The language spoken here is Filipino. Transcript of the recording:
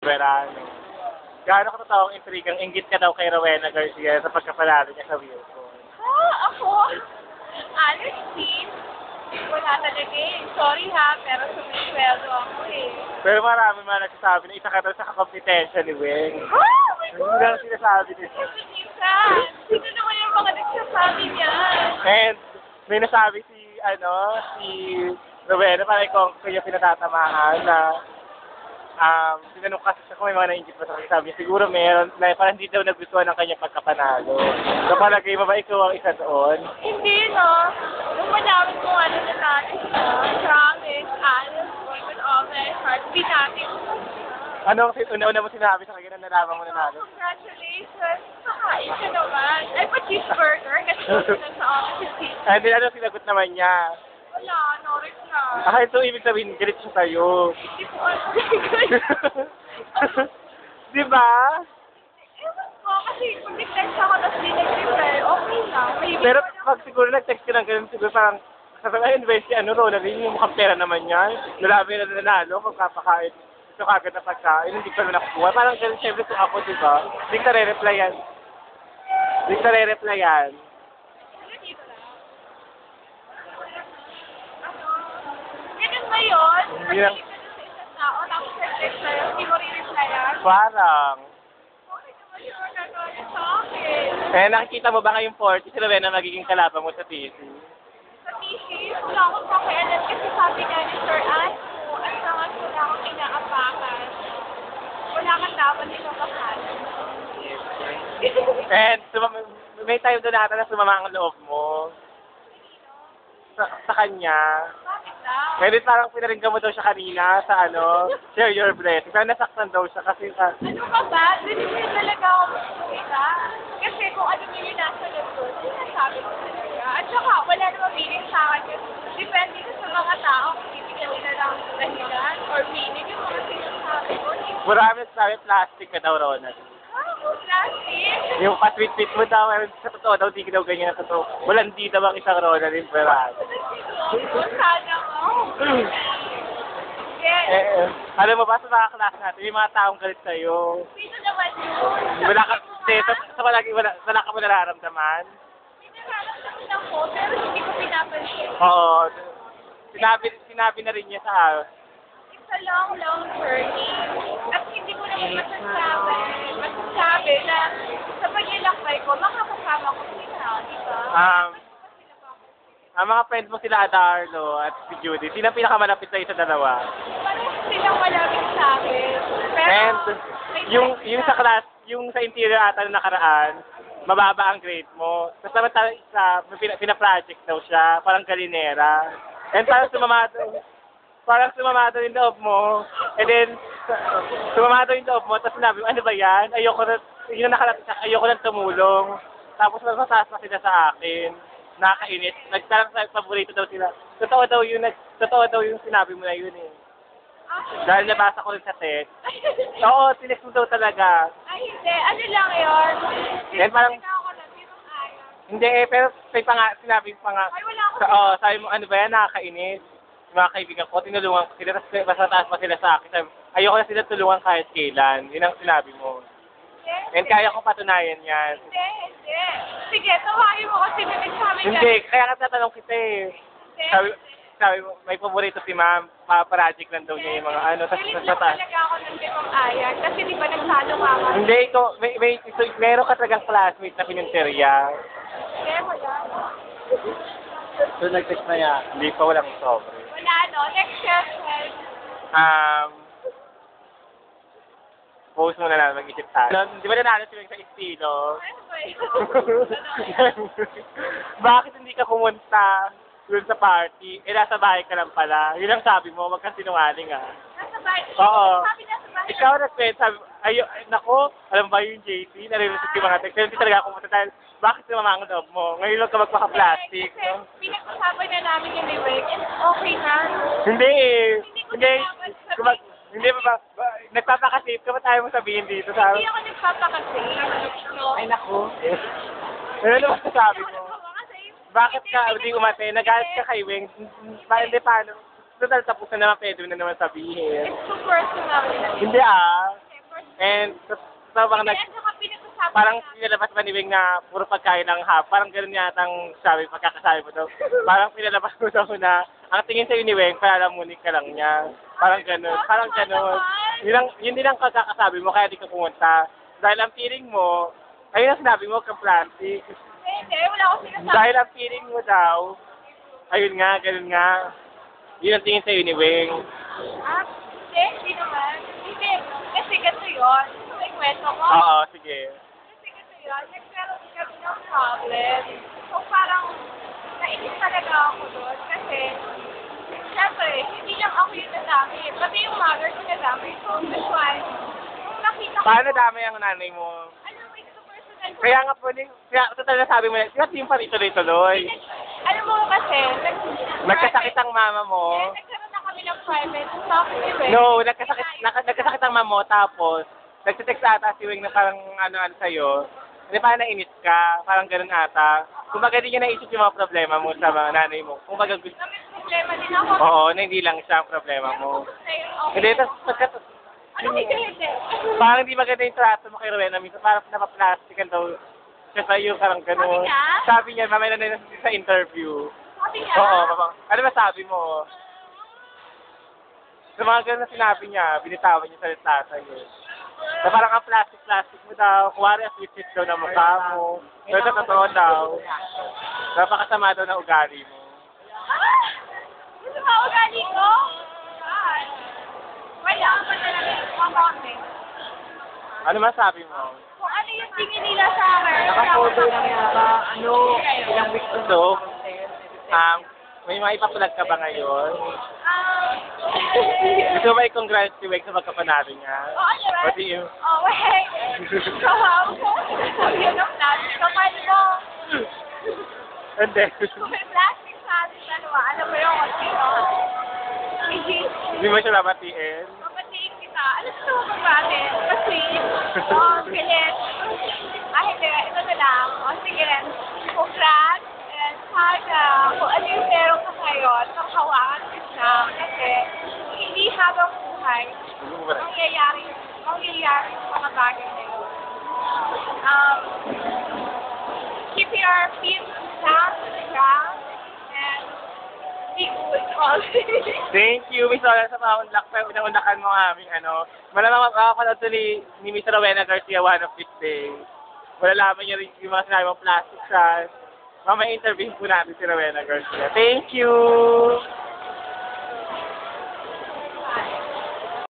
Verano. Gaano ka totoong intrigang inggit ka daw kay Rowena Garcia sa pagkapanalo niya sa Wilson? Ako? Honestly, wala talaga eh. Sorry ha, pero sumisweldo ako eh. Pero marami mga nagsasabi na isa ka daw sa kakompetensya ni Weng. Oh my Hindi God! lang sinasabi nito. Kasi minsan, sino naman yung mga nagsasabi niya? And may nasabi si Rowena, parang ikaw kaya pinatatamaan na tinanong kasi siya kung may mga nainggit ba sa kanya. Sabi niya, siguro meron, na parang hindi daw nagustuhan ng kanyang pagkapanalo. So palagay mo ba ikaw ang isa doon? Hindi no. Nung malaman ko ano na natin siya, promise, honestly, with all my heart, binati ko siya. Anong una-una mo sinabi sa kanya na nalaman mo na nalo? Congratulations! Kakain ka naman. Ay, pa cheeseburger kasi gusto na sa office yung And then ano sinagot naman niya? Wala, no reply. Ito ibig sabihin, galit siya sa'yo. Hindi ko alam. Di ba? Ewan ko, kasi kung nag-text ako tapos di nag-reply, okay lang. Maybe Pero wala- pag siguro nag-text ka ng ganun, siguro parang sasabihin, ayun, si Ronaldin, yung mukhang pera naman yan. Nalabi na nanalo, kung kapakain. Ito kagad na pagkain, hindi ko na nakukuha. Parang ganun, syempre kung ako, di ba? Hindi ka re-replyan. Hindi ka re-replyan. Wala dito lang. Ganun ba yun? Hindi lang. Pag-ibig ka sa isang tao, tapos nag-text sa'yo, hindi mo rin-replyan? Parang. Okay naman yun, nagalit sa akin. Eh, nakikita mo ba ngayong 40 si Rowena magiging kalaban mo sa PC? Sa thesis, wala akong pakialam kasi sabi nga ni Sir Asko, at sangat wala akong inaapakan. Wala kang dapat ipapakalan. And may time doon natin na sumama ang loob mo. Sa kanya. Bakit daw? Pwede parang pinaringgan mo daw siya kanina sa share your blessing. Pero nasaktan daw siya kasi Ano ka ba? Hindi talaga ako magsalita. Kasi kung ano yung nasa loob ko, sinasabi ko talaga. At saka, wala namang meaning sa akin. Depende ko sa mga tao kung bibigyan nila lang dahilan or meaning yung mga sinasabi ko. marami sabi plastic ka daw, Ronald. Plastic? Yung pa-tweet-tweet mo daw, sa totoo daw, di ka daw ganyan na totoo. Walang di daw ang isang Ronald in Ferrari. Sana mo. Yes. Alam mo ba sa mga klase natin, may mga taong galit sa'yo. Sino naman yun? Wala ka, wala ka mo nararamdaman. Pinararamdaman ako, pero hindi ko pinapansin. Oo. Sinabi na rin niya sa It's a long, long journey. At hindi ko naman masasabi na sa paglalakbay ko, makakasama ko sila, di ba? Ang mga friends mo sila Adarlo at si Judy, sino ang pinakamalapit sa isa dalawa? Parang silang malapit sa akin. Pero, And may yung sa class, yung sa interior ata na nakaraan, mababa ang grade mo. Tapos naman sa pina-project daw siya, parang galinera. And parang sumamado yung loob mo. And then, sumamado yung loob mo, tapos sinabi mo, ano ba yan? Ayoko lang tumulong. Tapos nagsasaas na sila sa akin. Nakakainis. Nagtarang sa paborito daw sila. Totoo daw yung sinabi mo na yun eh. Dahil nabasa ko rin sa text. Oo, tinext mo daw talaga. Ay, hindi. Ano lang yun? Yan, parang- Ako na, sinong ayaw. Hindi eh, pero sinabi pa nga. Ay, wala ako. Sabi mo, ano ba yan, nakakainis. Yung mga kaibigan ko, tinulungan ko sila, tapos basta taas pa sila sa akin. Sabi, ayoko na sila tulungan kahit kailan. Yun ang sinabi mo. And kaya ko patunayan yan. Hindi. Sige, tawain mo kasi nagsabi ka. Hindi, kaya ka tatanong kita eh. Sabi mo, may paborito si ma'am, pa-project lang daw niya yung mga tapos Pilit lang nagtataas. talaga ako ng limang ayag. Kasi di ba nagsalo ka ako? Hindi, meron ka talagang classmate na pinunteriya. Hindi, wala. So, nag-text na yan. Hindi pa, walang sobre. Wala, no? Next question. Post mo na lang, mag-isip tayo. Di ba nanalo sila sa estilo? Ano ba yun? Bakit hindi ka pumunta dun sa party? Eh, nasa bahay ka lang pala. Yun ang sabi mo, wag kang sinungaling ah. Nasa bahay. Oo. Sabi nasa bahay. Ikaw nag-tweet, sabi, nako, alam ba yung JC? Narinig yung mga text. Pero hindi talaga ako pumunta dahil, bakit sumama ang loob mo? Ngayon lang ka magpaka-plastic. Kasi No? pinag-usapan na namin yung Liweg. Okay na. Hindi eh. Hindi ko Hindi. nalaman sabihin. Hindi ba nagpapakasip ka ba tayo mo sabihin dito sa... Hindi ako nagpapakasi. No? Ay, naku. Ano naman sasabi mo? Bakit ka hindi umate? Nagalit ka kay Weng? Hindi paano? Total tapos na naman, pwede mo na naman sabihin. It's too personal. Hindi ah. And sa bang Hindi, at saka pinag-usapan parang namin. pinalabas ba ni Wing na puro pagkain ng parang gano'n yata ang sabi, pagkakasabi mo daw. Parang pinalabas mo daw na ang tingin sa'yo ni Wing, palamunin ka lang niya. Parang gano'n, parang gano'n. Yun din ang pagkakasabi mo, kaya di ka pumunta. Dahil ang feeling mo, ayun ang sinabi mo, ka-plastic. Hindi, wala akong sinasabi. Dahil ang feeling mo daw, ayun nga, gano'n nga. Yun ang tingin sa'yo ni Wing. Ah, hindi naman. Hindi, kasi ganito yun. May kwento ko. Oo, sige. Kasi ganito yun. Nagkaroon kami ng problem. So parang, nainis talaga ako doon. Kasi, syempre, hindi lang ako yung nadami. Pati yung mother ko nadami. So, that's why, nung nakita ko, Paano dami ang nanay mo? alam mo, ito personal ko. Kaya nga po, kaya total na sabi mo, di ba team pa rin tuloy-tuloy? Alam mo kasi, Nagkasakit ang mama mo. nagkaroon na kami ng private talk event. No, nagkasakit ang mama mo, tapos, nagtitext ata si Wing na parang ano-ano sa'yo. Hindi parang nainis ka, parang ganun ata. Kumbaga di niya naisip yung mga problema mo sa mga nanay mo. Kumbaga gusto, May problema din ako. oo, na hindi lang siya ang problema mo. Okay. Hindi, tapos Ano hindi? parang di maganda yung trato mo kay Rowena. Minsan parang napaplastikan daw siya sa'yo, parang gano'n. Sabi niya? Sabi niya, mamaya na sa interview. Sabi niya? Oo, ano ba sabi mo? Sa mga gano'n na sinabi niya, binitawan niya sa salita sa'yo. Na parang ang plastic-plastic mo daw. Kuwari, ang sweet daw na mukha mo. Pero sa totoo daw, napakasama daw na ugali mo. Ah! Gusto ba ugali ko? God. Wala ako pa talaga yung accounting. Ano masabi mo? Kung ano yung tingin nila sa akin. Naka-photo lang yata, ilang weeks So, may mga ipapulag ka ba ngayon? Gusto mo ba i-congrats si Weng sa magkapanalo niya? Oo, diba? Pati yung... Oh, wait. Yun ang plastic. So, paano mo? Hindi. Kung may plastic sa ating dalawa, alam mo yung kung sino. Hindi mo siya babatiin? Mapatiin kita. Alam mo ba bakit? Kasi, oh, galit. Ah, hindi. Ito na lang. O, sige. Congrats. And sana, kung ano yung meron ka ngayon, nakahawakan ka siya. Kasi, hindi habang buhay, mangyayari yung mga bagay na yun. Keep your feet down to the ground and be good always. Thank you, Miss Ola, sa paunlak. Unang-unlakan mo ang aming ano. Malamang makakapanood to ni Miss Rowena Garcia one of these days. Malalaman niyo rin yung mga sinabi mong plastic siya. Mamaya interview po natin si Rowena Garcia. Thank you!